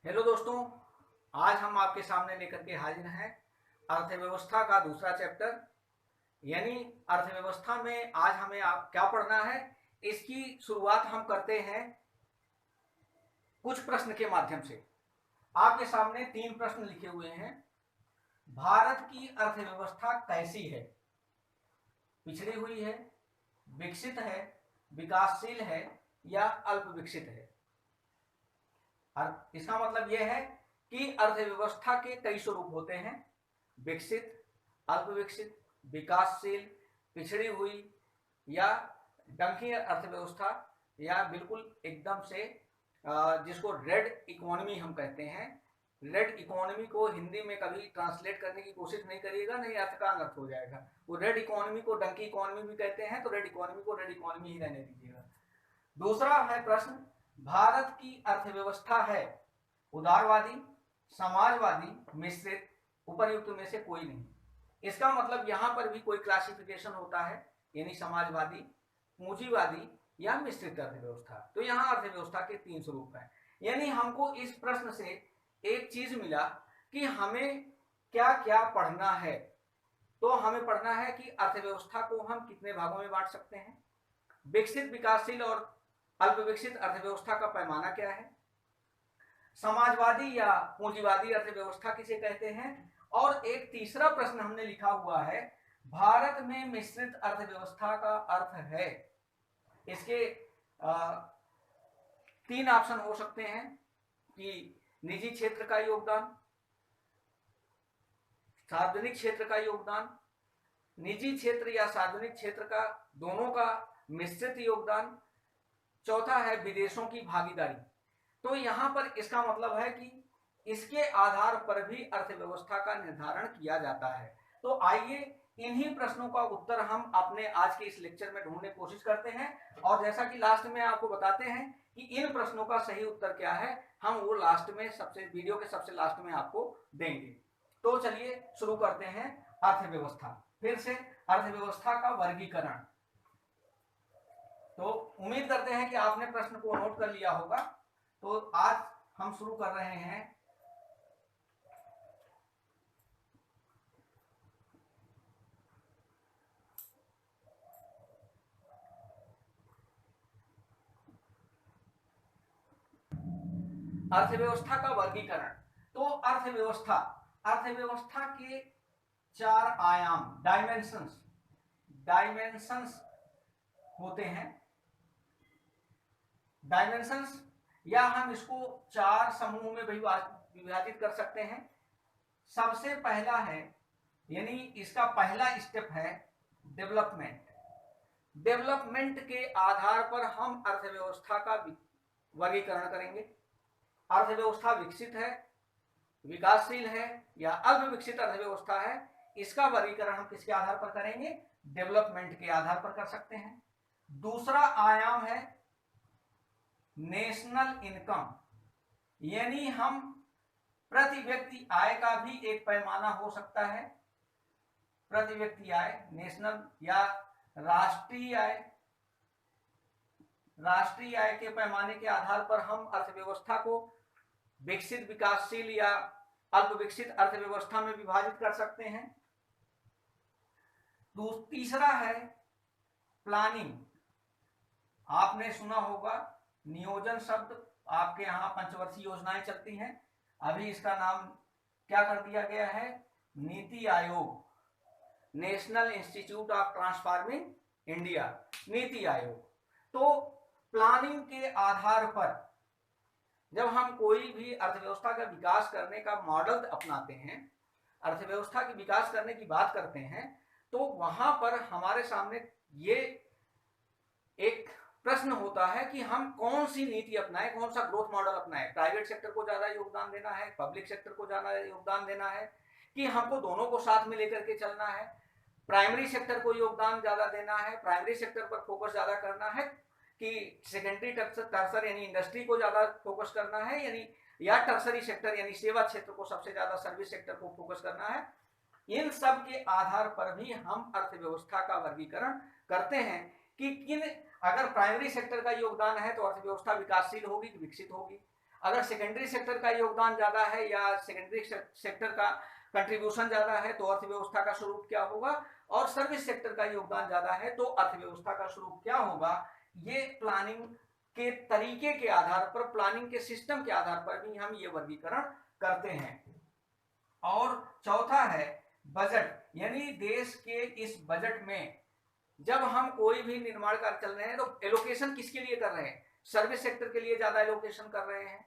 Hello दोस्तों, आज हम आपके सामने लेकर के हाजिर हैं अर्थव्यवस्था का दूसरा चैप्टर। यानी अर्थव्यवस्था में आज हमें आप क्या पढ़ना है, इसकी शुरुआत हम करते हैं कुछ प्रश्न के माध्यम से। आपके सामने 3 प्रश्न लिखे हुए हैं। भारत की अर्थव्यवस्था कैसी है? पिछड़ी हुई है, विकसित है, विकासशील है या अल्प विकसित है? इसका मतलब यह है कि अर्थव्यवस्था के कई स्वरूप होते हैं: विकसित, अल्प विकसित, विकासशील, पिछड़ी हुई या डंकी अर्थव्यवस्था, या बिल्कुल एकदम से जिसको रेड इकोनॉमी हम कहते हैं। रेड इकोनॉमी को हिंदी में कभी ट्रांसलेट करने की कोशिश नहीं करिएगा, नहीं अर्थ का अनर्थ हो जाएगा। वो रेड इकोनॉमी को डंकी इकोनॉमी भी कहते हैं, तो रेड इकोनॉमी को रेड इकोनॉमी ही रहने दीजिएगा। दूसरा है प्रश्न, भारत की अर्थव्यवस्था है उदारवादी, समाजवादी, मिश्रित, उपर्युक्त में से कोई नहीं। इसका मतलब यहां पर भी कोई क्लासिफिकेशन होता है, यानी समाजवादी, पूंजीवादी या मिश्रित अर्थव्यवस्था। तो यहां अर्थव्यवस्था के 3 स्वरूप हैं। यानी हमको इस प्रश्न से एक चीज मिला कि हमें क्या क्या पढ़ना है। तो हमें पढ़ना है कि अर्थव्यवस्था को हम कितने भागों में बांट सकते हैं, विकसित, विकासशील और अल्प विकसित अर्थव्यवस्था का पैमाना क्या है, समाजवादी या पूंजीवादी अर्थव्यवस्था किसे कहते हैं, और एक तीसरा प्रश्न हमने लिखा हुआ है, भारत में मिश्रित अर्थव्यवस्था का अर्थ है। इसके 3 ऑप्शन हो सकते हैं कि निजी क्षेत्र का योगदान, सार्वजनिक क्षेत्र का योगदान, निजी क्षेत्र या सार्वजनिक क्षेत्र का दोनों का मिश्रित योगदान, चौथा है विदेशों की भागीदारी। तो यहां पर इसका मतलब है कि इसके आधार पर भी अर्थव्यवस्था का निर्धारण किया जाता है। तो आइए इन्हीं प्रश्नों का उत्तर हम अपने आज के इस लेक्चर में ढूंढने की कोशिश करते हैं, और जैसा कि लास्ट में आपको बताते हैं कि इन प्रश्नों का सही उत्तर क्या है, हम वो लास्ट में वीडियो के सबसे लास्ट में आपको देंगे। तो चलिए शुरू करते हैं अर्थव्यवस्था। फिर से अर्थव्यवस्था का वर्गीकरण। तो उम्मीद करते हैं कि आपने प्रश्न को नोट कर लिया होगा। तो आज हम शुरू कर रहे हैं अर्थव्यवस्था का वर्गीकरण। तो अर्थव्यवस्था के 4 आयाम, डायमेंशंस होते हैं। डायमेंशंस, या हम इसको 4 समूह में विभाजित कर सकते हैं। सबसे पहला है, यानी इसका पहला स्टेप है डेवलपमेंट। डेवलपमेंट के आधार पर हम अर्थव्यवस्था का वर्गीकरण करेंगे। अर्थव्यवस्था विकसित है, विकासशील है या अल्प विकसित अर्थव्यवस्था है, इसका वर्गीकरण हम किसके आधार पर करेंगे? डेवलपमेंट के आधार पर कर सकते हैं। दूसरा आयाम है नेशनल इनकम, यानी हम प्रति व्यक्ति आय का भी एक पैमाना हो सकता है। प्रति व्यक्ति आय, नेशनल या राष्ट्रीय आय। राष्ट्रीय आय के पैमाने के आधार पर हम अर्थव्यवस्था को विकसित, विकासशील या अल्प विकसित अर्थव्यवस्था में विभाजित कर सकते हैं। तीसरा है प्लानिंग। आपने सुना होगा नियोजन शब्द, आपके यहां पंचवर्षीय योजनाएं चलती हैं। अभी इसका नाम क्या कर दिया गया है? NITI Aayog, national institute of transforming India, NITI Aayog. तो प्लानिंग के आधार पर जब हम कोई भी अर्थव्यवस्था का विकास करने का मॉडल अपनाते हैं, अर्थव्यवस्था की विकास करने की बात करते हैं, तो वहां पर हमारे सामने ये एक प्रश्न होता है कि हम कौन सी नीति अपनाएं, कौन सा ग्रोथ मॉडल अपनाएं। प्राइवेट सेक्टर को ज्यादा योगदान देना है, पब्लिक सेक्टर को ज्यादा योगदान देना है, कि हमको दोनों को साथ में लेकर के चलना है। प्राइमरी सेक्टर को योगदान ज्यादा देना है, प्राइमरी सेक्टर पर फोकस ज्यादा करना है, कि सेकेंडरी टर्सर यानी इंडस्ट्री को ज्यादा फोकस करना है, यानी या टर्सरी सेक्टर यानी सेवा क्षेत्र को सबसे ज्यादा, सर्विस सेक्टर को फोकस करना है। इन सब के आधार पर भी हम अर्थव्यवस्था का वर्गीकरण करते हैं कि किन, अगर प्राइमरी सेक्टर का योगदान है तो अर्थव्यवस्था विकासशील होगी कि विकसित होगी। अगर सेकेंडरी सेक्टर का योगदान ज्यादा है या सेकेंडरी सेक्टर का कंट्रीब्यूशन ज्यादा है तो अर्थव्यवस्था का स्वरूप क्या होगा, और सर्विस सेक्टर का योगदान ज्यादा है तो अर्थव्यवस्था का स्वरूप क्या होगा। ये प्लानिंग के तरीके के आधार पर, प्लानिंग के सिस्टम के आधार पर भी हम ये वर्गीकरण करते हैं। और चौथा है बजट, यानी देश के इस बजट में जब हम कोई भी निर्माण कार्य चल रहे हैं तो एलोकेशन किसके लिए कर रहे हैं, सर्विस सेक्टर के लिए ज्यादा एलोकेशन कर रहे हैं,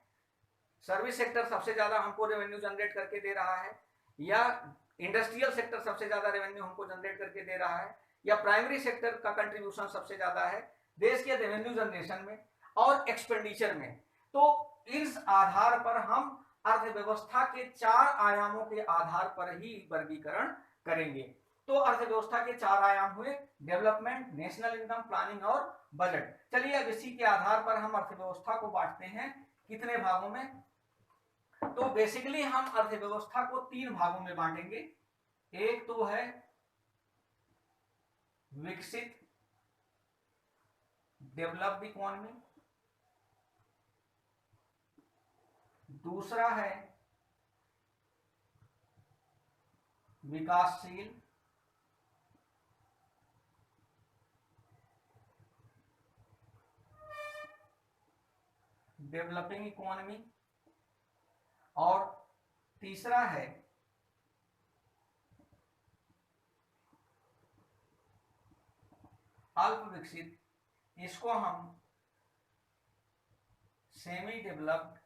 सर्विस सेक्टर सबसे ज्यादा हमको रेवेन्यू जनरेट करके दे रहा है, या इंडस्ट्रियल सेक्टर सबसे ज्यादा रेवेन्यू हमको जनरेट करके दे रहा है, या प्राइमरी सेक्टर का कंट्रीब्यूशन सबसे ज्यादा है देश के रेवेन्यू जनरेशन में और एक्सपेंडिचर में। तो इस आधार पर हम अर्थव्यवस्था के 4 आयामों के आधार पर ही वर्गीकरण करेंगे। तो अर्थव्यवस्था के 4 आयाम हुए, डेवलपमेंट, नेशनल इनकम, प्लानिंग और बजट। चलिए अब इसी के आधार पर हम अर्थव्यवस्था को बांटते हैं कितने भागों में। तो बेसिकली हम अर्थव्यवस्था को 3 भागों में बांटेंगे। एक तो है विकसित, डेवलप्ड इकोनॉमी, दूसरा है विकासशील, डेवलपिंग इकोनॉमी, और तीसरा है अल्प विकसित, इसको हम सेमी डेवलप्ड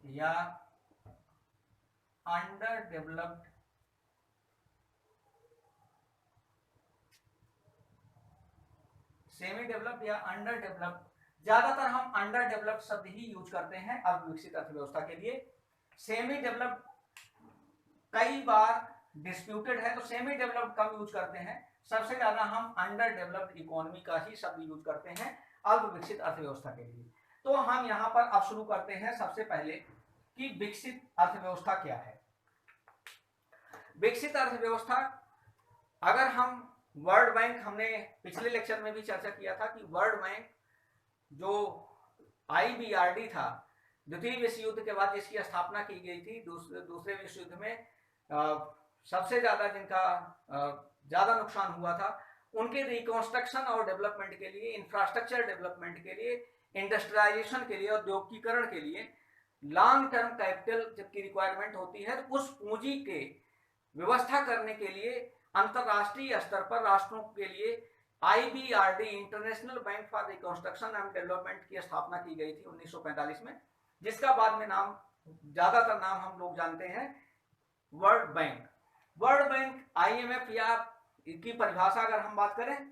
या अंडर डेवलप्ड सेमी डेवलप्ड या अंडर डेवलप्ड, ज्यादातर हम अंडर डेवलप्ड शब्द ही यूज करते हैं अल्प विकसित अर्थव्यवस्था के लिए। सेमी डेवलप्ड कई बार डिस्प्यूटेड है तो सेमी डेवलप्ड कम यूज करते हैं, सबसे ज्यादा हम अंडर डेवलप्ड इकोनॉमी का ही शब्द यूज करते हैं अल्प विकसित अर्थव्यवस्था के लिए। तो हम यहां पर अब शुरू करते हैं सबसे पहले कि विकसित अर्थव्यवस्था क्या है। विकसित अर्थव्यवस्था, अगर हम वर्ल्ड बैंक, हमने पिछले लेक्चर में भी चर्चा किया था कि वर्ल्ड बैंक जो IBRD था, द्वितीय विश्व युद्ध के बाद जिसकी स्थापना की गई थी, दूसरे विश्व युद्ध में सबसे ज्यादा जिनका ज्यादा नुकसान हुआ था, उनके रिकंस्ट्रक्शन और डेवलपमेंट के लिए, इंफ्रास्ट्रक्चर डेवलपमेंट के लिए, इंडस्ट्रियलाइजेशन के लिए, औद्योगिकीकरण के लिए लॉन्ग टर्म कैपिटल की रिक्वायरमेंट होती है। तो उस पूंजी के व्यवस्था करने के लिए अंतरराष्ट्रीय स्तर पर राष्ट्रों के लिए IBRD, international bank for reconstruction and development की स्थापना की गई थी 1945 में, जिसका बाद में नाम, ज्यादातर नाम हम लोग जानते हैं world bank. World bank, IMF या की परिभाषा अगर हम बात करें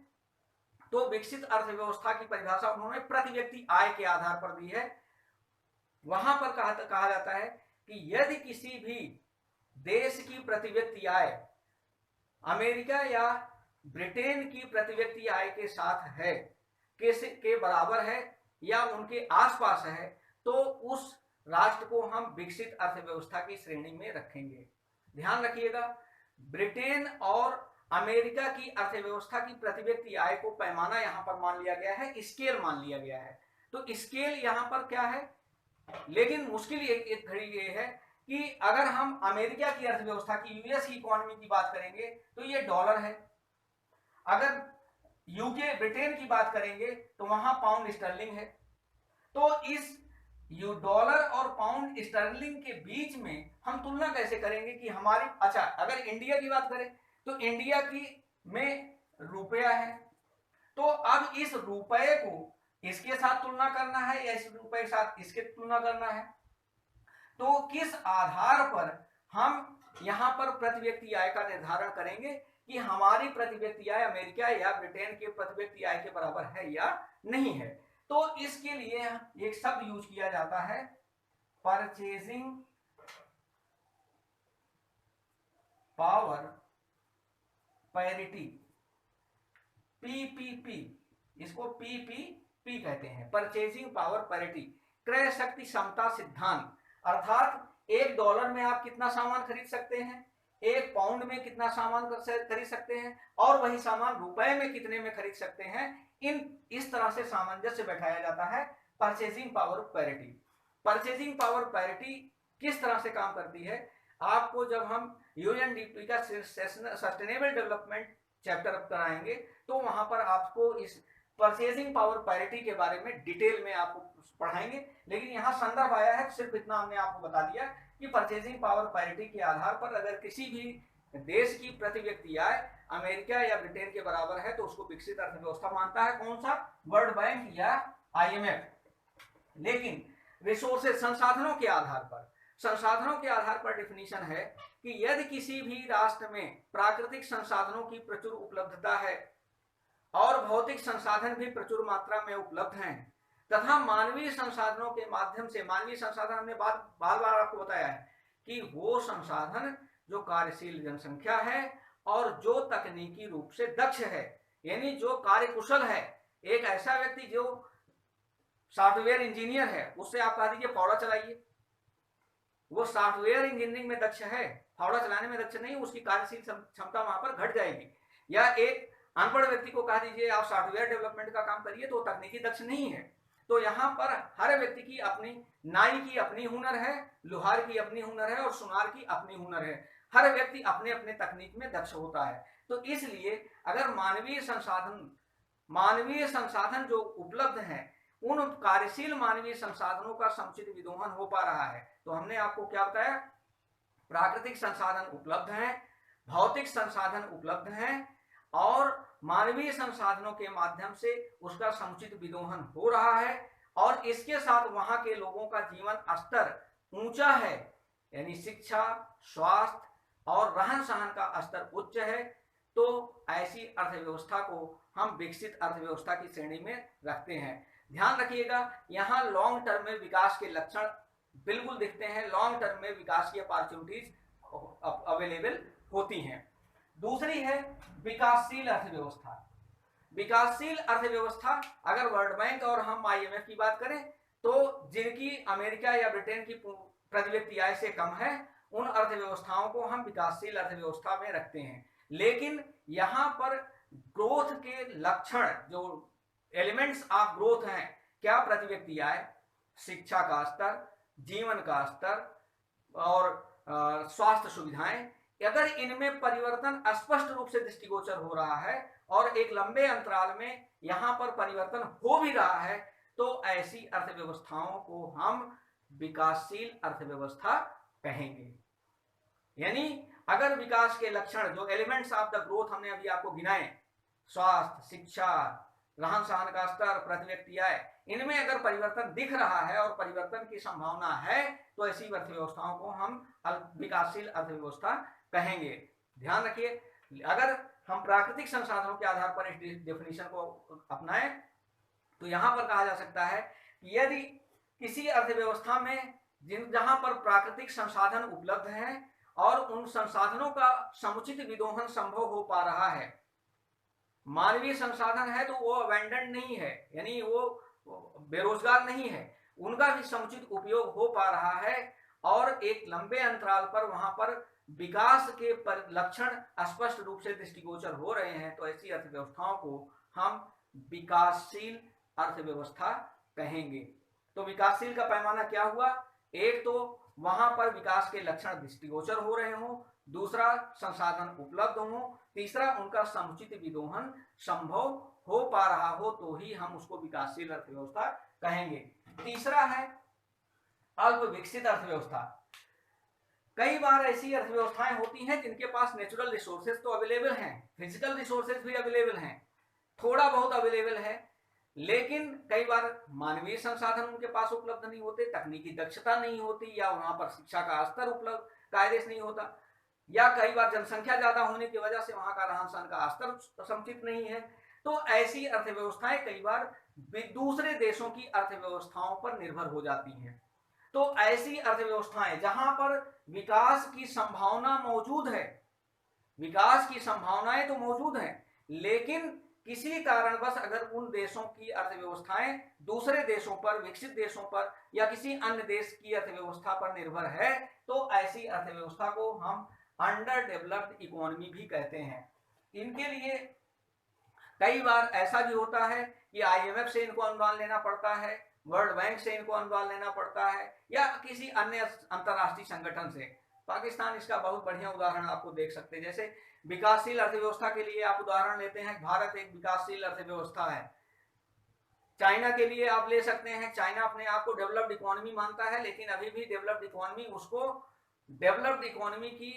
तो विकसित अर्थव्यवस्था की परिभाषा उन्होंने प्रति व्यक्ति आय के आधार पर दी है। वहां पर कहा जाता है कि यदि किसी भी देश की प्रति व्यक्ति आय अमेरिका या ब्रिटेन की प्रति व्यक्ति आय के साथ है, के बराबर है या उनके आसपास है, तो उस राष्ट्र को हम विकसित अर्थव्यवस्था की श्रेणी में रखेंगे। ध्यान रखिएगा, ब्रिटेन और अमेरिका की अर्थव्यवस्था की प्रति व्यक्ति आय को पैमाना यहां पर मान लिया गया है, स्केल मान लिया गया है। तो स्केल यहां पर क्या है, लेकिन मुश्किल एक घड़ी ये है कि अगर हम अमेरिका की अर्थव्यवस्था की, US की इकोनॉमी की बात करेंगे तो ये डॉलर है, अगर UK ब्रिटेन की बात करेंगे तो वहां पाउंड स्टर्लिंग है। तो इस डॉलर और पाउंड स्टर्लिंग के बीच में हम तुलना कैसे करेंगे कि हमारी, अच्छा अगर इंडिया की बात करें तो इंडिया की में रुपया है, तो अब इस रुपये को इसके साथ तुलना करना है या इस रुपये के साथ इसके तुलना करना है, तो किस आधार पर हम यहां पर प्रति व्यक्ति आय का निर्धारण करेंगे कि हमारी प्रति व्यक्ति आय अमेरिका या ब्रिटेन के प्रति व्यक्ति आय के बराबर है या नहीं है। तो इसके लिए एक शब्द यूज किया जाता है परचेजिंग पावर पैरिटी, PPP, इसको PPP कहते हैं, परचेजिंग पावर पैरिटी, क्रय शक्ति क्षमता सिद्धांत। अर्थात $1 में आप कितना सामान खरीद सकते हैं, 1 पाउंड में कितना सामान खरीद सकते हैं, और वही सामान रुपए में कितने में खरीद सकते हैं। इस तरह से सामंजस्य बैठाया जाता है purchasing power parity. Purchasing power parity किस तरह से काम करती है, आपको जब हम यूएनडीपी का सस्टेनेबल डेवलपमेंट चैप्टर कराएंगे तो वहां पर आपको इस परचेजिंग पावर पैरिटी के बारे में डिटेल में आपको पढ़ाएंगे। लेकिन यहाँ संदर्भ आया है, सिर्फ इतना हमने आपको बता दिया कि परचेजिंग पावर पैरिटी के आधार पर अगर किसी भी देश की प्रति व्यक्ति आय अमेरिका या ब्रिटेन के बराबर है तो उसको विकसित अर्थव्यवस्था मानता है। कौन सा, वर्ल्ड बैंक या IMF। लेकिन रिसोर्सेज संसाधनों के आधार पर डेफिनेशन है कि यदि किसी भी राष्ट्र में प्राकृतिक संसाधनों की प्रचुर उपलब्धता है और भौतिक संसाधन भी प्रचुर मात्रा में उपलब्ध हैं तथा मानवीय संसाधनों के माध्यम से, मानवीय संसाधन हमने बार बार आपको बताया है कि वो संसाधन जो कार्यशील जनसंख्या है और जो तकनीकी रूप से दक्ष है, यानी जो कार्यकुशल है। एक ऐसा व्यक्ति जो सॉफ्टवेयर इंजीनियर है, उससे आप कह दीजिए फावड़ा चलाइए, वो सॉफ्टवेयर इंजीनियरिंग में दक्ष है, फावड़ा चलाने में दक्ष नहीं, उसकी कार्यशील क्षमता वहां पर घट जाएगी। या एक अनपढ़ व्यक्ति को कह दीजिए आप सॉफ्टवेयर डेवलपमेंट का काम करिए, तो तकनीकी दक्ष नहीं है। तो यहाँ पर हर व्यक्ति की अपनी, नाई की अपनी हुनर है, लोहार की अपनी हुनर है और सुनार की अपनी हुनर है। हर व्यक्ति अपने अपने तकनीक में दक्ष होता है। तो इसलिए अगर मानवीय संसाधन जो उपलब्ध हैं, उन कार्यशील मानवीय संसाधनों का समुचित विदोहन हो पा रहा है। तो हमने आपको क्या बताया, प्राकृतिक संसाधन उपलब्ध हैं, भौतिक संसाधन उपलब्ध हैं और मानवीय संसाधनों के माध्यम से उसका समुचित विदोहन हो रहा है और इसके साथ वहां के लोगों का जीवन स्तर ऊंचा है, यानी शिक्षा, स्वास्थ्य और रहन सहन का स्तर उच्च है। तो ऐसी अर्थव्यवस्था को हम विकसित अर्थव्यवस्था की श्रेणी में रखते हैं। ध्यान रखिएगा, यहाँ लॉन्ग टर्म में विकास के लक्षण बिल्कुल दिखते हैं, लॉन्ग टर्म में विकास की अपॉर्चुनिटीज अवेलेबल होती हैं। दूसरी है विकासशील अर्थव्यवस्था। विकासशील अर्थव्यवस्था, अगर वर्ल्ड बैंक और हम IMF की बात करें तो जिनकी अमेरिका या ब्रिटेन की प्रति व्यक्ति आय से कम है, उन अर्थव्यवस्थाओं को हम विकासशील अर्थव्यवस्था में रखते हैं। लेकिन यहाँ पर ग्रोथ के लक्षण, जो एलिमेंट्स ऑफ ग्रोथ हैं, क्या, प्रति व्यक्ति आय, शिक्षा का स्तर, जीवन का स्तर और स्वास्थ्य सुविधाएं, अगर इनमें परिवर्तन स्पष्ट रूप से दृष्टिगोचर हो रहा है और एक लंबे अंतराल में यहां पर परिवर्तन हो भी रहा है, तो ऐसी अर्थव्यवस्थाओं को हम विकासशील अर्थव्यवस्था कहेंगे। यानी अगर विकास के लक्षण, जो एलिमेंट्स ऑफ द ग्रोथ हमने अभी आपको गिनाए, स्वास्थ्य, शिक्षा, रहन सहन का स्तर, प्रति व्यक्ति आय, इनमें अगर परिवर्तन दिख रहा है और परिवर्तन की संभावना है, तो ऐसी अर्थव्यवस्थाओं को हम विकासशील अर्थव्यवस्था कहेंगे। ध्यान रखिए, अगर हम प्राकृतिक संसाधनों के आधार पर इस डेफिनेशन को अपनाएं तो यहां पर कहा जा सकता है कि यदि किसी अर्थव्यवस्था में जहां पर प्राकृतिक संसाधन उपलब्ध हैं और उन संसाधनों का समुचित विदोहन संभव हो पा रहा है, मानवीय संसाधन है तो वो अबैंडन नहीं है, यानी वो बेरोजगार नहीं है, उनका भी समुचित उपयोग हो पा रहा है और एक लंबे अंतराल पर वहां पर विकास के लक्षण स्पष्ट रूप से दृष्टिगोचर हो रहे हैं, तो ऐसी अर्थव्यवस्थाओं को हम विकासशील अर्थव्यवस्था कहेंगे। तो विकासशील का पैमाना क्या हुआ, एक तो वहां पर विकास के लक्षण दृष्टिगोचर हो रहे हों, दूसरा संसाधन उपलब्ध हो, तीसरा उनका समुचित विदोहन संभव हो पा रहा हो, तो ही हम उसको विकासशील अर्थव्यवस्था कहेंगे। तीसरा है अल्प विकसित अर्थव्यवस्था। कई बार ऐसी अर्थव्यवस्थाएं होती हैं जिनके पास नेचुरल रिसोर्सेज तो अवेलेबल हैं, फिजिकल रिसोर्सेज भी अवेलेबल हैं, थोड़ा बहुत अवेलेबल है, लेकिन कई बार मानवीय संसाधन उनके पास उपलब्ध नहीं होते, तकनीकी दक्षता नहीं होती, या वहां पर शिक्षा का स्तर उपलब्ध कायदे से नहीं होता, या कई बार जनसंख्या ज्यादा होने की वजह से वहां का रहन सहन का स्तर समुचित नहीं है। तो ऐसी अर्थव्यवस्थाएं कई बार दूसरे देशों की अर्थव्यवस्थाओं पर निर्भर हो जाती हैं। तो ऐसी अर्थव्यवस्थाएं जहां पर विकास की संभावना मौजूद है, विकास की संभावनाएं तो मौजूद हैं, लेकिन किसी कारणवश अगर उन देशों की अर्थव्यवस्थाएं दूसरे देशों पर, विकसित देशों पर या किसी अन्य देश की अर्थव्यवस्था पर निर्भर है, तो ऐसी अर्थव्यवस्था को हम अंडर डेवलप्ड इकोनॉमी भी कहते हैं। इनके लिए कई बार ऐसा भी होता है कि IMF से इनको अनुदान लेना पड़ता है वर्ल्ड बैंक से इनको अनुदान लेना पड़ता है या किसी अन्य अंतरराष्ट्रीय संगठन से। पाकिस्तान इसका बहुत बढ़िया उदाहरण आपको देख सकते हैं। जैसे विकासशील अर्थव्यवस्था के लिए आप उदाहरण लेते हैं, भारत एक विकासशील अर्थव्यवस्था है। चाइना के लिए आप ले सकते हैं, चाइना अपने आप को डेवलप्ड इकोनॉमी मानता है, लेकिन अभी भी डेवलप्ड इकोनॉमी उसको डेवलप्ड इकोनॉमी की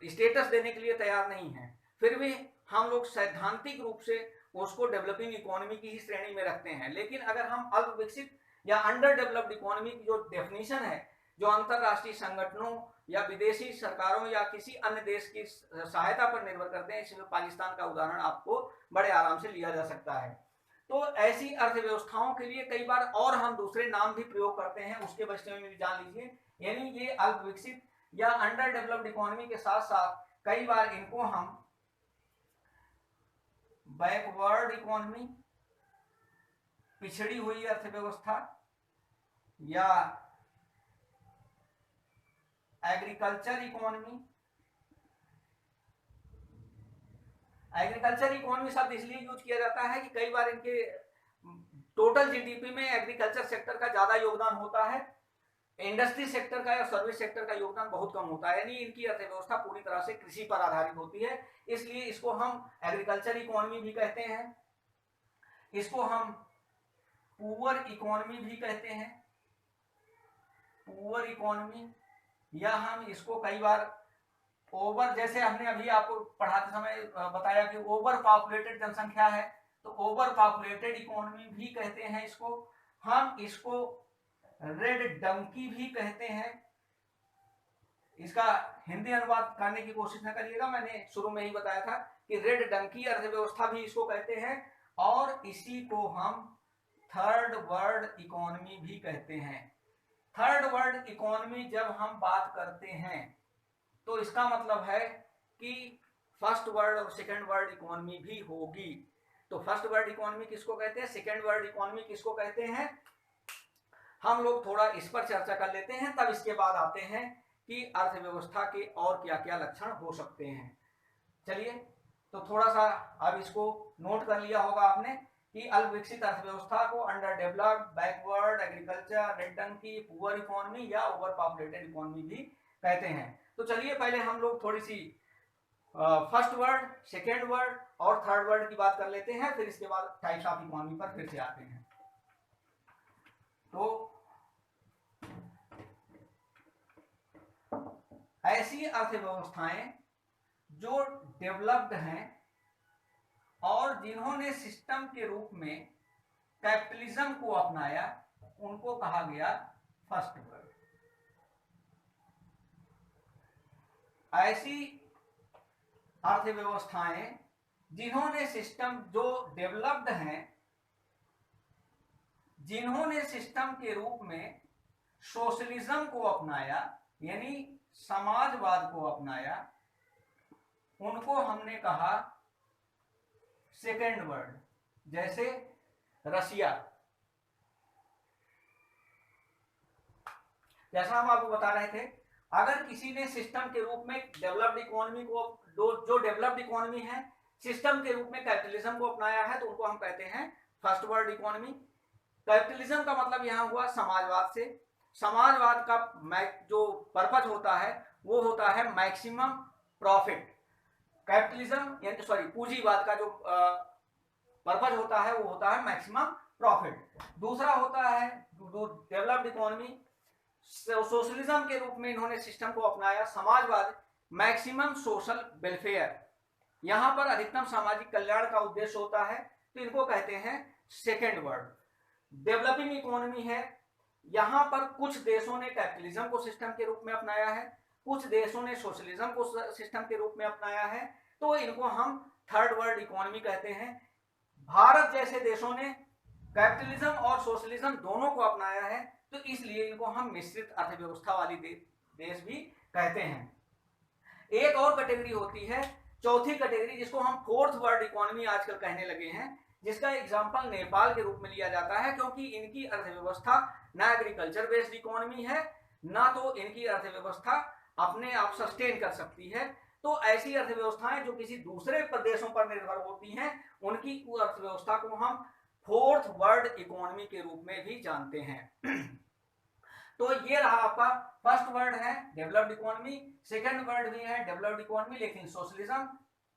स्टेटस देने के लिए तैयार नहीं है। फिर भी हम लोग सैद्धांतिक रूप से उसको डेवलपिंग इकोनॉमी की ही श्रेणी में रखते हैं। लेकिन अगर हम अल्प विकसित या अंडर डेवलप्ड इकोनॉमी की जो डेफिनेशन है, जो अंतरराष्ट्रीय संगठनों या विदेशी सरकारों या किसी अन्य देश की सहायता पर निर्भर करते हैं, इसमें पाकिस्तान का उदाहरण आपको बड़े आराम से लिया जा सकता है। तो ऐसी अर्थव्यवस्थाओं के लिए कई बार और हम दूसरे नाम भी प्रयोग करते हैं, उसके विषय में भी जान लीजिए। यानी ये अल्प विकसित या अंडर डेवलप्ड इकोनॉमी के साथ साथ कई बार इनको हम बैकवर्ड इकोनॉमी, पिछड़ी हुई अर्थव्यवस्था, या एग्रीकल्चर इकोनॉमी। एग्रीकल्चर इकोनॉमी शब्द इसलिए यूज किया जाता है कि कई बार इनके टोटल जीडीपी में एग्रीकल्चर सेक्टर का ज्यादा योगदान होता है, इंडस्ट्री सेक्टर का या सर्विस सेक्टर का योगदान बहुत कम होता है। यानी इनकी अर्थव्यवस्था पूरी तरह से कृषि पर आधारित होती है, इसलिए इसको हम एग्रीकल्चर इकोनॉमी भी कहते हैं। इसको हम पुअर इकोनॉमी भी कहते हैं, पुअर इकोनॉमी, या हम इसको कई बार ओवर, जैसे हमने अभी आपको पढ़ाते समय बताया कि ओवर पॉपुलेटेड जनसंख्या है, तो ओवर पॉपुलेटेड इकोनॉमी भी कहते हैं इसको। हम इसको रेड डंकी भी कहते हैं। इसका हिंदी अनुवाद करने की कोशिश न करिएगा, मैंने शुरू में ही बताया था कि रेड डंकी अर्थव्यवस्था भी इसको कहते हैं। और इसी को हम थर्ड वर्ल्ड इकोनॉमी भी कहते हैं। थर्ड वर्ल्ड इकोनॉमी जब हम बात करते हैं तो इसका मतलब है कि फर्स्ट वर्ल्ड और सेकेंड वर्ल्ड इकोनॉमी भी होगी। तो फर्स्ट वर्ल्ड इकोनॉमी किसको कहते हैं, सेकेंड वर्ल्ड इकोनॉमी किसको कहते हैं, हम लोग थोड़ा इस पर चर्चा कर लेते हैं, तब इसके बाद आते हैं कि अर्थव्यवस्था के और क्या क्या लक्षण हो सकते हैं। चलिए, तो थोड़ा सा अब इसको नोट कर लिया होगा आपने कि अल्प विकसित अर्थव्यवस्था को under developed, backward, agriculture, red donkey, poor economy या ओवर पॉपुलेटेड इकोनॉमी भी कहते हैं। तो चलिए पहले हम लोग थोड़ी सी फर्स्ट वर्ल्ड, सेकेंड वर्ल्ड और थर्ड वर्ल्ड की बात कर लेते हैं, फिर इसके बाद टाइप्स ऑफ इकोनॉमी पर फिर से आते हैं। तो ऐसी अर्थव्यवस्थाएं जो डेवलप्ड हैं और जिन्होंने सिस्टम के रूप में कैपिटलिज्म को अपनाया, उनको कहा गया फर्स्ट वर्ल्ड। ऐसी अर्थव्यवस्थाएं जिन्होंने सिस्टम, जो डेवलप्ड हैं, जिन्होंने सिस्टम के रूप में सोशलिज्म को अपनाया यानी समाजवाद को अपनाया, उनको हमने कहा सेकेंड वर्ल्ड। जैसे रशिया, जैसा हम आपको बता रहे थे, अगर किसी ने सिस्टम के रूप में डेवलप्ड इकोनॉमी को, जो डेवलप्ड इकोनॉमी है, सिस्टम के रूप में कैपिटलिज्म को अपनाया है, तो उनको हम कहते हैं फर्स्ट वर्ल्ड इकोनॉमी। कैपिटलिज्म का मतलब यहाँ हुआ समाजवाद से। समाजवाद का जो पर्पज होता है वो होता है मैक्सिमम प्रॉफिट। कैपिटलिज्म यानी सॉरी पूंजीवाद का जो पर्पज होता है वो होता है मैक्सिमम प्रॉफिट। दूसरा होता है डेवलप्ड इकोनॉमी, सोशलिज्म के रूप में इन्होंने सिस्टम को अपनाया। समाजवाद, मैक्सिमम सोशल वेलफेयर, यहां पर अधिकतम सामाजिक कल्याण का उद्देश्य होता है, तो इनको कहते हैं सेकेंड वर्ल्ड। डेवलपिंग इकोनॉमी है, यहां पर कुछ देशों ने कैपिटलिज्म को सिस्टम के रूप में अपनाया है, कुछ देशों ने सोशलिज्म को सिस्टम के रूप में अपनाया है, तो इनको हम थर्ड वर्ल्ड इकोनॉमी कहते हैं। भारत जैसे देशों ने कैपिटलिज्म और सोशलिज्म दोनों को अपनाया है, तो इसलिए इनको हम मिश्रित अर्थव्यवस्था वाली देश भी कहते हैं। एक और कैटेगरी होती है, चौथी कैटेगरी, जिसको हम फोर्थ वर्ल्ड इकोनॉमी आजकल कहने लगे हैं, जिसका एग्जांपल नेपाल के रूप में लिया जाता है, क्योंकि इनकी अर्थव्यवस्था ना एग्रीकल्चर बेस्ड इकोनॉमी है, ना तो इनकी अर्थव्यवस्था अपने आप सस्टेन कर सकती है। तो ऐसी अर्थव्यवस्थाएं जो किसी दूसरे प्रदेशों पर निर्भर होती हैं, उनकी अर्थव्यवस्था को हम फोर्थ वर्ल्ड इकोनॉमी के रूप में भी जानते हैं। तो ये रहा आपका फर्स्ट वर्ड है डेवलप्ड इकोनॉमी, सेकंड वर्ड भी है डेवलप्ड इकोनॉमी लेकिन socialism,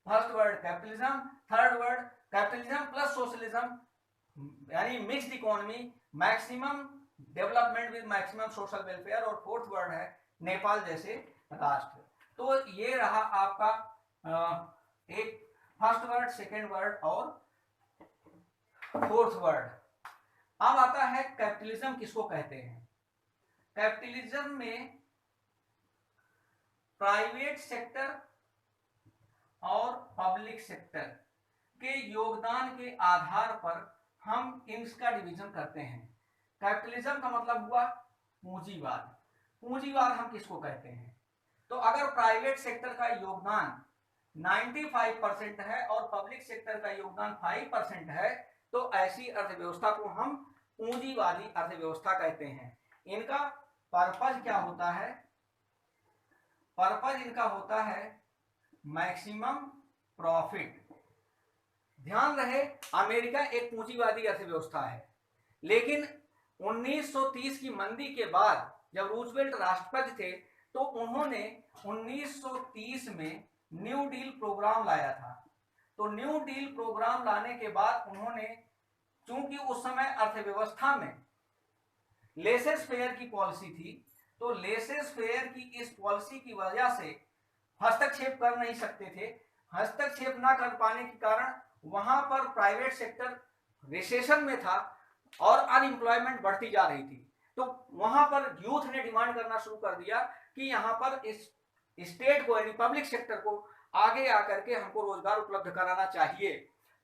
first world capitalism, third world capitalism plus socialism यानी mixed economy, maximum development with maximum social welfare, और फोर्थ वर्ड है नेपाल जैसे राष्ट्र। तो ये रहा आपका एक फर्स्ट वर्ड, सेकंड वर्ड और फोर्थ वर्ड। अब आता है कैपिटलिज्म किसको कहते हैं। कैपिटलिज्म में प्राइवेट सेक्टर और पब्लिक सेक्टर के योगदान के आधार पर हम इनका डिवीजन करते हैं। कैपिटलिज्म का मतलब हुआ पूंजीवाद। पूंजीवाद हम किसको कहते हैं, तो अगर प्राइवेट सेक्टर का योगदान 95% है और पब्लिक सेक्टर का योगदान 5% है तो ऐसी अर्थव्यवस्था को हम पूंजीवादी अर्थव्यवस्था कहते हैं। इनका पर्पज क्या होता है, पर्पज इनका होता है मैक्सिमम प्रॉफिट। ध्यान रहे अमेरिका एक पूंजीवादी अर्थव्यवस्था है, लेकिन 1930 की मंदी के बाद जब रूजवेल्ट राष्ट्रपति थे तो उन्होंने 1930 में न्यू डील प्रोग्राम लाया था। तो न्यू डील प्रोग्राम लाने के बाद उन्होंने, चूंकि उस समय अर्थव्यवस्था में लेसेस फेयर की पॉलिसी थी, तो लेसेस फेयर की इस पॉलिसी की वजह से हस्तक्षेप कर नहीं सकते थे। हस्तक्षेप ना कर पाने के कारण वहां पर प्राइवेट सेक्टर रिसेशन में था और अनएम्प्लॉयमेंट बढ़ती जा रही थी। तो वहां पर यूथ ने डिमांड करना शुरू कर दिया कि यहाँ पर इस स्टेट को यानी पब्लिक सेक्टर को आगे आकर के हमको रोजगार उपलब्ध कराना चाहिए।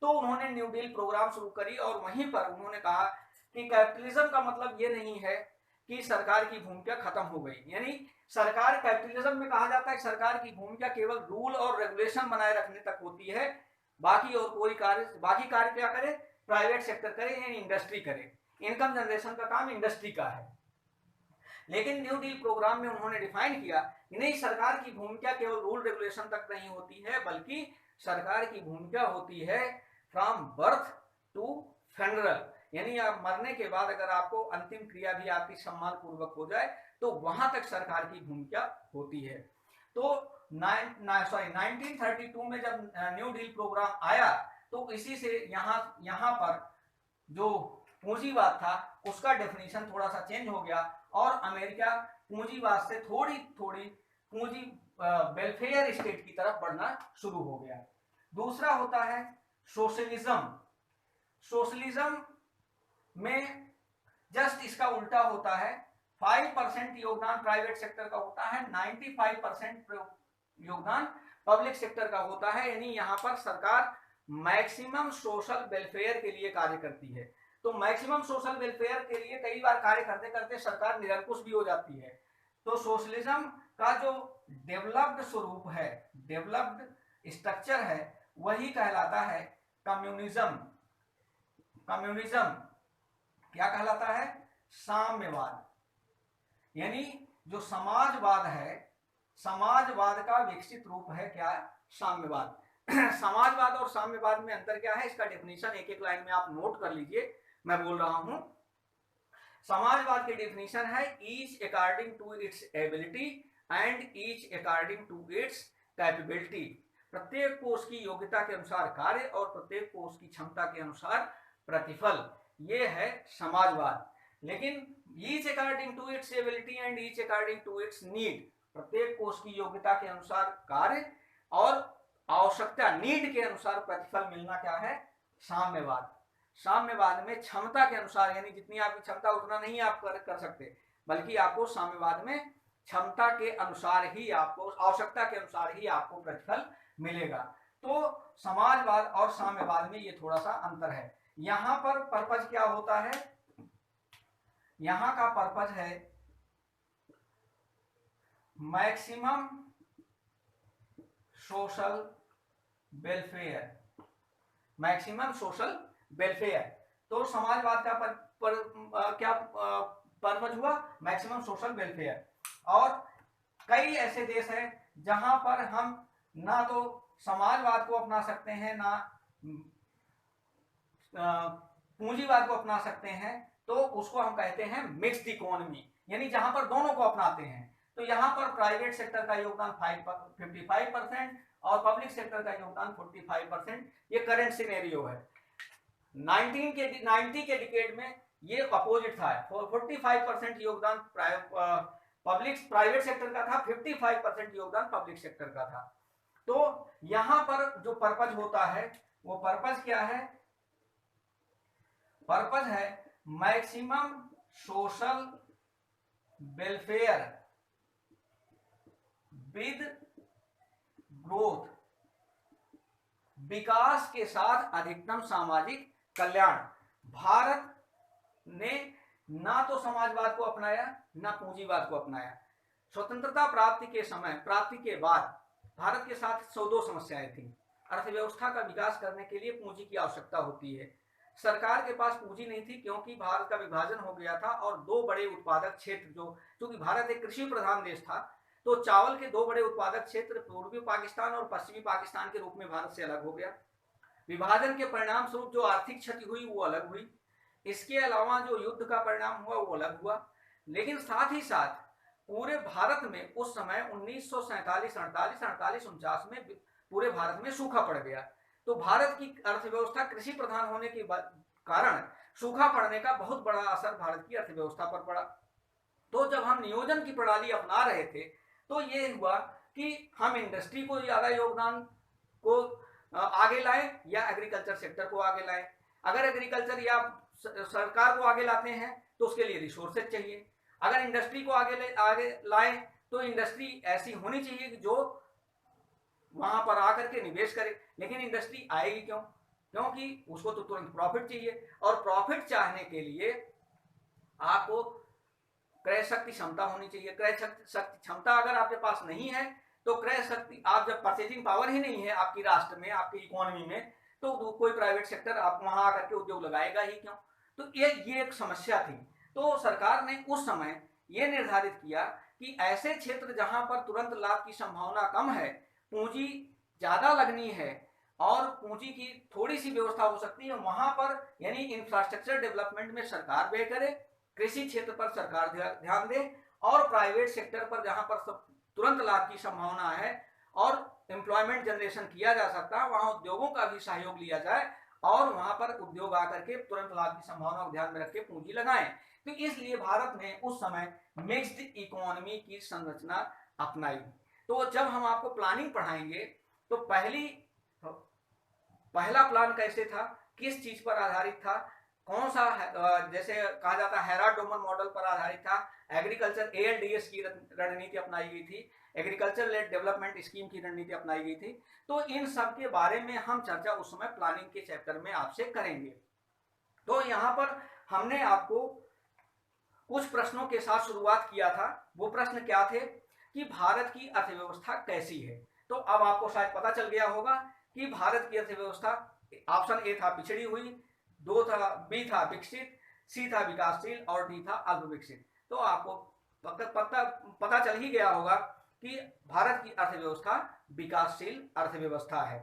तो उन्होंने न्यू डील प्रोग्राम शुरू करी और वहीं पर उन्होंने कहा कि कैपिटलिज्म का मतलब ये नहीं है कि सरकार की भूमिका खत्म हो गई। यानी सरकार, कैपिटलिज्म में कहा जाता है कि सरकार की भूमिका केवल रूल और रेगुलेशन बनाए रखने तक होती है, बाकी और कोई कार्य, बाकी कार्य क्या करे, प्राइवेट सेक्टर करे यानी इंडस्ट्री करे। इनकम जनरेशन का काम इंडस्ट्री का है। लेकिन न्यू डील प्रोग्राम में उन्होंने डिफाइन किया कि नहीं, सरकार की भूमिका केवल रूल रेगुलेशन तक नहीं होती है, बल्कि सरकार की भूमिका होती है फ्रॉम बर्थ टू फनरल, यानी आप मरने के बाद अगर आपको अंतिम क्रिया भी आपकी सम्मान पूर्वक हो जाए तो वहां तक सरकार की भूमिका होती है। तो 1932 में जब न्यू डील प्रोग्राम आया तो इसी से यहाँ पर जो पूंजीवाद था उसका डेफिनेशन थोड़ा सा चेंज हो गया और अमेरिका पूंजीवाद से थोड़ी थोड़ी पूंजी वेलफेयर स्टेट की तरफ बढ़ना शुरू हो गया। दूसरा होता है सोशलिज्म। सोशलिज्म में जस्ट इसका उल्टा होता है। 5% योगदान प्राइवेट सेक्टर का होता है, 95% योगदान पब्लिक सेक्टर का होता है। यानी यहाँ पर सरकार मैक्सिमम सोशल वेलफेयर के लिए कार्य करती है। तो मैक्सिमम सोशल वेलफेयर के लिए कई बार कार्य करते करते सरकार निरंकुश भी हो जाती है। तो सोशलिज्म का जो डेवलप्ड स्वरूप है, डेवलप्ड स्ट्रक्चर है, वही कहलाता है कम्युनिज्म। कम्युनिज्म क्या कहलाता है, साम्यवाद। यानी जो समाजवाद है, समाजवाद का विकसित रूप है क्या, साम्यवाद। समाजवाद और साम्यवाद में अंतर क्या है, इसका डेफिनेशन एक एक लाइन में आप नोट कर लीजिए, मैं बोल रहा हूं। समाजवाद की डेफिनेशन है each according to its ability and each according to its capability. प्रत्येक को उसकी योग्यता के अनुसार कार्य और प्रत्येक को उसकी क्षमता के अनुसार प्रतिफल, ये है समाजवाद। लेकिन each according to its ability and each according to its need, प्रत्येक को उसकी योग्यता के अनुसार कार्य और आवश्यकता, नीड के अनुसार प्रतिफल मिलना क्या है, साम्यवाद। साम्यवाद में क्षमता के अनुसार, यानी जितनी आपकी क्षमता उतना नहीं आप कर सकते, बल्कि आपको साम्यवाद में क्षमता के अनुसार ही, आपको आवश्यकता के अनुसार ही आपको प्रतिफल मिलेगा। तो समाजवाद और साम्यवाद में ये थोड़ा सा अंतर है। यहां पर पर्पज क्या होता है, यहां का पर्पज है maximum social welfare, maximum social welfare. तो समाजवाद का क्या पर्पज हुआ, मैक्सिमम सोशल वेलफेयर। और कई ऐसे देश हैं जहां पर हम ना तो समाजवाद को अपना सकते हैं, ना पूंजीवाद को अपना सकते हैं, तो उसको हम कहते हैं मिक्स्ड इकोनॉमी, यानी जहां पर दोनों को अपनाते हैं। तो यहाँ पर प्राइवेट सेक्टर का योगदान 55% और पब्लिक सेक्टर का योगदान 45%। ये करंट सिनेरियो है। 90 के डिकेड में ये अपोजिट था, 45% योगदान प्राइवेट सेक्टर का था, 55% योगदान पब्लिक सेक्टर का था। तो यहां पर जो पर्पज होता है वो पर्पज क्या है? पर्पज है maximum social welfare with growth, विकास के साथ अधिकतम सामाजिक कल्याण। भारत ने ना तो समाजवाद को अपनाया ना पूंजीवाद को अपनाया। स्वतंत्रता प्राप्ति के बाद भारत के साथ 102 समस्याएं थी। अर्थव्यवस्था का विकास करने के लिए पूंजी की आवश्यकता होती है। सरकार के पास पूंजी नहीं थी क्योंकि भारत का विभाजन हो गया था और दो बड़े उत्पादक क्षेत्र, जो क्योंकि भारत एक कृषि प्रधान देश था, तो चावल के दो बड़े उत्पादक क्षेत्र पूर्वी पाकिस्तान और पश्चिमी पाकिस्तान के रूप में भारत से अलग हो गया। विभाजन के परिणाम स्वरूप जो आर्थिक क्षति हुई वो अलग हुई। इसके अलावा जो युद्ध का परिणाम हुआ वो अलग हुआ। लेकिन साथ ही साथ पूरे भारत में उस समय 1947, 48, 48, 49 में पूरे भारत में सूखा पड़ गया। तो भारत की अर्थव्यवस्था कृषि प्रधान होने के कारण सूखा पड़ने का बहुत बड़ा असर भारत की अर्थव्यवस्था पर पड़ा। तो जब हम नियोजन की प्रणाली अपना रहे थे तो ये हुआ कि हम इंडस्ट्री को ज्यादा योगदान को आगे लाए या एग्रीकल्चर सेक्टर को आगे लाए। अगर एग्रीकल्चर या सरकार को आगे लाते हैं तो उसके लिए रिसोर्सेज चाहिए। अगर इंडस्ट्री को आगे लाए तो इंडस्ट्री ऐसी होनी चाहिए जो वहां पर आकर के निवेश करे। लेकिन इंडस्ट्री आएगी क्यों? क्योंकि उसको तो तुरंत प्रॉफिट चाहिए, और प्रॉफिट चाहने के लिए आपको क्रय शक्ति क्षमता होनी चाहिए। क्रय शक्ति क्षमता अगर आपके पास नहीं है तो क्रय शक्ति, आप जब परचेजिंग पावर ही नहीं है आपकी राष्ट्र में, आपकी इकोनॉमी में, तो कोई प्राइवेट सेक्टर आप वहां आकर के उद्योग लगाएगा ही क्यों? तो ये एक समस्या थी। तो सरकार ने उस समय ये निर्धारित किया कि ऐसे क्षेत्र जहां पर तुरंत लाभ की संभावना कम है, पूंजी ज्यादा लगनी है और पूंजी की थोड़ी सी व्यवस्था हो सकती है, वहां पर यानी इंफ्रास्ट्रक्चर डेवलपमेंट में सरकार व्यय करे, कृषि क्षेत्र पर सरकार ध्यान दे, और प्राइवेट सेक्टर पर जहां पर तुरंत लाभ की संभावना है और एम्प्लॉयमेंट जनरेशन किया जा सकता है, वहां उद्योगों का भी सहयोग लिया जाए और वहां पर उद्योग आकर के तुरंत लाभ की संभावना को ध्यान में रख के पूंजी लगाएं। तो इसलिए भारत ने उस समय मिक्स्ड इकोनॉमी की संरचना अपनाई। तो जब हम आपको प्लानिंग पढ़ाएंगे तो पहला प्लान कैसे था, किस चीज पर आधारित था, कौन सा, जैसे कहा जाता है हेराल्ड-डोमन मॉडल पर आधारित था, एग्रीकल्चर ALDS की रणनीति अपनाई गई थी, एग्रीकल्चर लेड डेवलपमेंट स्कीम की रणनीति अपनाई गई थी। तो इन सब के बारे में हम चर्चा उस समय प्लानिंग के चैप्टर में आपसे करेंगे। तो यहाँ पर हमने आपको कुछ प्रश्नों के साथ शुरुआत किया था। वो प्रश्न क्या थे कि भारत की अर्थव्यवस्था कैसी है। तो अब आपको शायद पता चल गया होगा कि भारत की अर्थव्यवस्था, ऑप्शन ए था पिछड़ी हुई, बी था विकसित, सी था विकासशील और डी था अल्प विकसित। तो आपको पता चल ही गया होगा कि भारत की अर्थव्यवस्था विकासशील अर्थव्यवस्था है।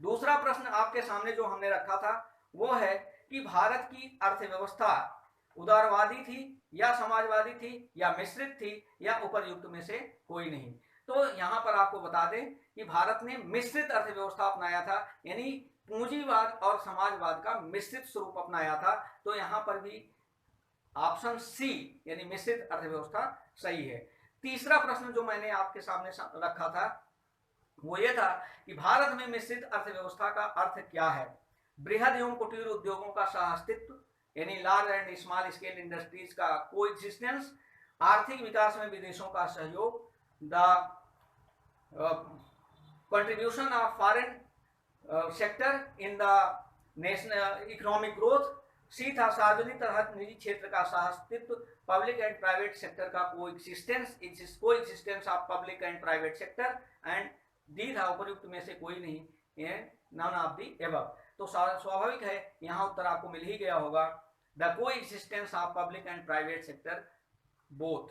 दूसरा प्रश्न आपके सामने जो हमने रखा था वो है कि भारत की अर्थव्यवस्था उदारवादी थी या समाजवादी थी या मिश्रित थी या उपर्युक्त में से कोई नहीं। तो यहां पर आपको बता दें कि भारत ने मिश्रित अर्थव्यवस्था अपनाया था, यानी पूंजीवाद और समाजवाद का मिश्रित स्वरूप अपनाया था। तो यहां पर भी ऑप्शन सी यानी मिश्रित अर्थव्यवस्था सही है। तीसरा प्रश्न जो मैंने आपके सामने रखा था वो ये था कि भारत में मिश्रित अर्थव्यवस्था का अर्थ क्या है। बृहद एवं कुटीर उद्योगों का सहअस्तित्व यानी large and small scale industries का कोएग्जिस्टेंस, आर्थिक विकास में विदेशों का सहयोग, the contribution of foreign sector in the national economic growth, C था सार्वजनिक तथा निजी क्षेत्र का सहअस्तित्व, पब्लिक एंड प्राइवेट सेक्टर का coexistence of public and private sector, and D था उपयुक्त में से कोई नहीं, नन ऑफ दी एबव। तो स्वाभाविक है यहां उत्तर आपको मिल ही गया होगा, the coexistence of public and private sector both,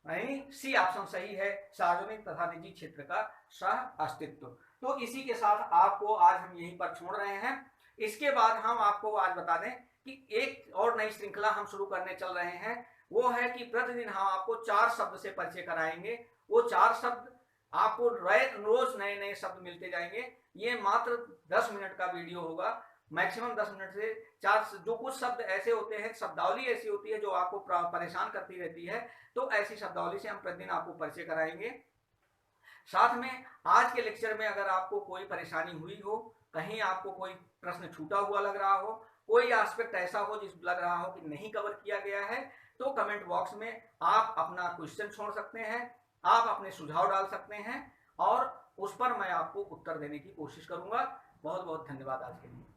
यानी सी ऑप्शन सही है, सार्वजनिक तथा निजी क्षेत्र का सह अस्तित्व। तो इसी के साथ आपको आज हम यहीं पर छोड़ रहे हैं। इसके बाद हम आपको आज बता दें कि एक और नई श्रृंखला हम शुरू करने चल रहे हैं, वो है कि प्रतिदिन हम आपको 4 शब्द से परिचय कराएंगे। वो 4 शब्द आपको रोज नए नए शब्द मिलते जाएंगे। ये मात्र 10 मिनट का वीडियो होगा, मैक्सिमम 10 मिनट से 4। जो कुछ शब्द ऐसे होते हैं, शब्दावली ऐसी होती है जो आपको परेशान करती रहती है, तो ऐसी शब्दावली से हम प्रतिदिन आपको परिचय कराएंगे। साथ में आज के लेक्चर में अगर आपको कोई परेशानी हुई हो, कहीं आपको कोई प्रश्न छूटा हुआ लग रहा हो, कोई एस्पेक्ट ऐसा हो जिस लग रहा हो कि नहीं कवर किया गया है, तो कमेंट बॉक्स में आप अपना क्वेश्चन छोड़ सकते हैं, आप अपने सुझाव डाल सकते हैं और उस पर मैं आपको उत्तर देने की कोशिश करूंगा। बहुत बहुत धन्यवाद आज के लिए।